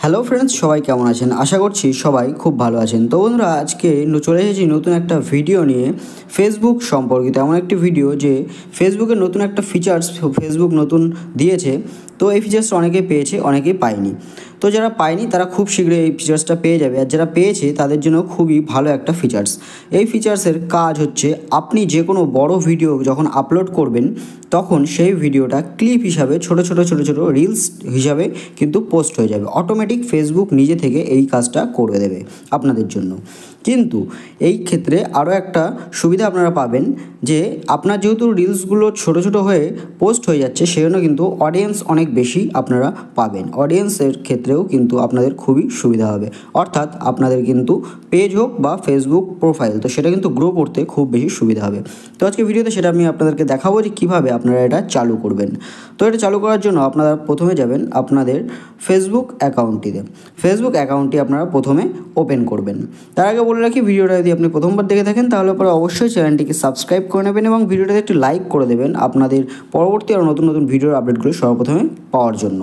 Hello friends, সবাই কেমন আছেন? আশা করছি সবাই খুব ভালো আছেন। তো বন্ধুরা, আজকে চলে এসেছি নতুন একটা ভিডিও নিয়ে ফেসবুক সম্পর্কিত। এমন একটি ভিডিও যে ফেসবুকের নতুন একটা ফিচার্স ফেসবুক নতুন দিয়েছে। তো এই ফিচার্সটা অনেকেই পেয়েছে, অনেকেই পায়নি। তো যারা পায়নি তারা খুব শীঘ্রই এই ফিচার্সটা পেয়ে যাবে, আর যারা পেয়েছে তাদের জন্য খুবই ভালো একটা ফিচার্স। এই ফিচার্সের কাজ হচ্ছে, আপনি যে কোনো বড় ভিডিও যখন আপলোড করবেন তখন সেই ভিডিওটা ক্লিপ হিসাবে ছোট ছোট রিলস হিসাবে কিন্তু পোস্ট হয়ে যাবে। অটোমেটিক ফেসবুক নিজে থেকে এই কাজটা করে দেবে আপনাদের জন্য। কিন্তু এই ক্ষেত্রে আরও একটা সুবিধা আপনারা পাবেন যে আপনার যেহেতু রিলসগুলো ছোট ছোট হয়ে পোস্ট হয়ে যাচ্ছে, সেজন্য কিন্তু অডিয়েন্স অনেক বেশি আপনারা পাবেন। অডিয়েন্সের ক্ষেত্রেও কিন্তু আপনাদের খুবই সুবিধা হবে। অর্থাৎ আপনাদের কিন্তু পেজ হোক বা ফেসবুক প্রোফাইল, তো সেটা কিন্তু গ্রো করতে খুব বেশি সুবিধা হবে। তো আজকে ভিডিওতে সেটা আমি আপনাদেরকে দেখাবো যে কীভাবে আপনারা এটা চালু করবেন। তো এটা চালু করার জন্য আপনারা প্রথমে যাবেন আপনাদের ফেসবুক অ্যাকাউন্টটিতে। ফেসবুক অ্যাকাউন্টটি আপনারা প্রথমে ওপেন করবেন। তার আগে বলে রাখি, ভিডিওটা যদি আপনি প্রথমবার দেখে থাকেন তাহলে পরে অবশ্যই চ্যানেলটিকে সাবস্ক্রাইব করে নেবেন এবং ভিডিওটাতে একটি লাইক করে দেবেন আপনাদের পরবর্তী আরও নতুন নতুন ভিডিওর আপডেটগুলো সর্বপ্রথমে পাওয়ার জন্য।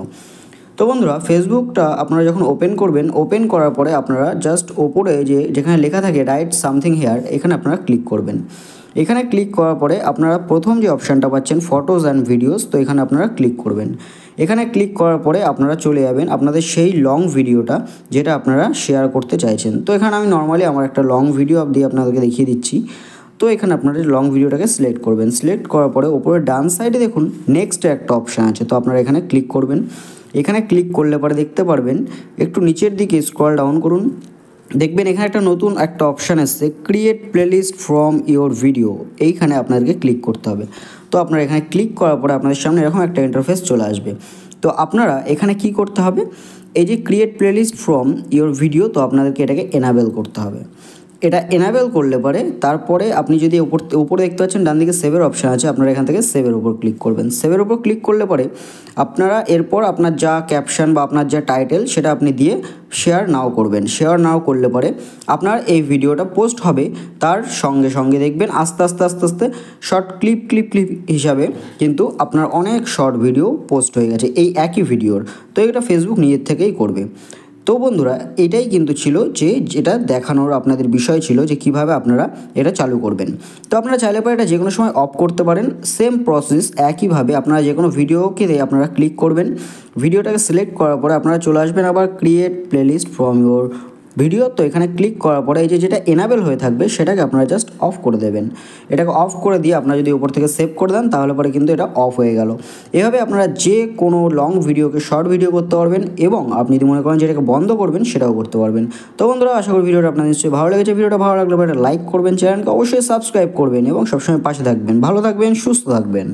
তো বন্ধুরা, ফেসবুকটা আপনারা যখন ওপেন করবেন, ওপেন করার পরে আপনারা জাস্ট ওপরে যেখানে লেখা থাকে রাইট সামথিং হেয়ার, এখানে আপনারা ক্লিক করবেন। এখানে ক্লিক করার পরে আপনারা প্রথম যে অপশানটা পাচ্ছেন ফটোজ অ্যান্ড ভিডিওস, তো এখানে আপনারা ক্লিক করবেন। এখানে ক্লিক করার পরে আপনারা চলে যাবেন আপনাদের সেই লং ভিডিওটা যেটা আপনারা শেয়ার করতে চাইছেন। তো এখানে আমি নর্মালি আমার একটা লং ভিডিও দিয়ে আপনাদেরকে দেখিয়ে দিচ্ছি। তো এখানে আপনারা লং ভিডিওটাকে সিলেক্ট করবেন। সিলেক্ট করার পরে ওপরে ডান সাইডে দেখুন নেক্সট একটা অপশান আছে, তো আপনারা এখানে ক্লিক করবেন। এখানে ক্লিক করলে পরে দেখতে পারবেন, একটু নিচের দিকে স্ক্রল ডাউন করুন, দেখবেন এখানে একটা নতুন একটা অপশান এসছে, create playlist from your video. এইখানে আপনাদেরকে ক্লিক করতে হবে। তো আপনারা এখানে ক্লিক করার পরে আপনাদের সামনে এরকম একটা ইন্টারফেস চলে আসবে। তো আপনারা এখানে কি করতে হবে, এই যে create playlist from your video, তো আপনাদেরকে এটাকে এনাবেল করতে হবে। এটা এনাবেল করলে পরে তারপরে আপনি যদি উপরে দেখতে পাচ্ছেন ডান দিকে সেভের অপশান আছে, আপনারা এখান থেকে সেভের উপর ক্লিক করবেন। সেভের উপর ক্লিক করলে পরে আপনারা এরপর আপনার যা ক্যাপশন বা আপনার যা টাইটেল সেটা আপনি দিয়ে শেয়ার নাও করবেন। শেয়ার নাও করলে পরে আপনার এই ভিডিওটা পোস্ট হবে, তার সঙ্গে সঙ্গে দেখবেন আস্তে আস্তে শর্ট ক্লিপ হিসাবে কিন্তু আপনার অনেক শর্ট ভিডিও পোস্ট হয়ে গেছে এই একই ভিডিওর। তো এটা ফেসবুক নিজের থেকেই করবে। তো বন্ধুরা, এটাই কিন্তু ছিল যেটা দেখানোর আপনাদের বিষয় ছিল যে কিভাবে আপনারা এটা চালু করবেন। তো আপনারা চাইলে পরে এটা যে কোনো সময় অফ করতে পারেন। সেম প্রসেস একইভাবে আপনারা যে কোনো ভিডিওকে আপনারা ক্লিক করবেন, ভিডিওটাকে সিলেক্ট করার পরে আপনারা চলে আসবেন আবার create playlist from your video. তো এখানে ক্লিক করার পরে এই যেটা এনাবেল হয়ে থাকবে সেটাকে আপনারা জাস্ট অফ করে দেবেন। এটাকে অফ করে দিয়ে আপনারা যদি উপর থেকে সেভ করে দেন তাহলে পরে কিন্তু এটা অফ হয়ে গেল। এভাবে আপনারা যে কোনো লং ভিডিওকে শর্ট ভিডিও করতে পারবেন এবং আপনি যদি মনে করেন যে এটাকে বন্ধ করবেন সেটাও করতে পারবেন। তো বন্ধুরা, আশা করি ভিডিওটা আপনাদের নিশ্চয়ই ভালো লেগেছে। ভিডিওটা ভালো লাগলে এটা লাইক করবেন, চ্যানেলকে অবশ্যই সাবস্ক্রাইব করবেন এবং সবসময় পাশে থাকবেন। ভালো থাকবেন, সুস্থ থাকবেন।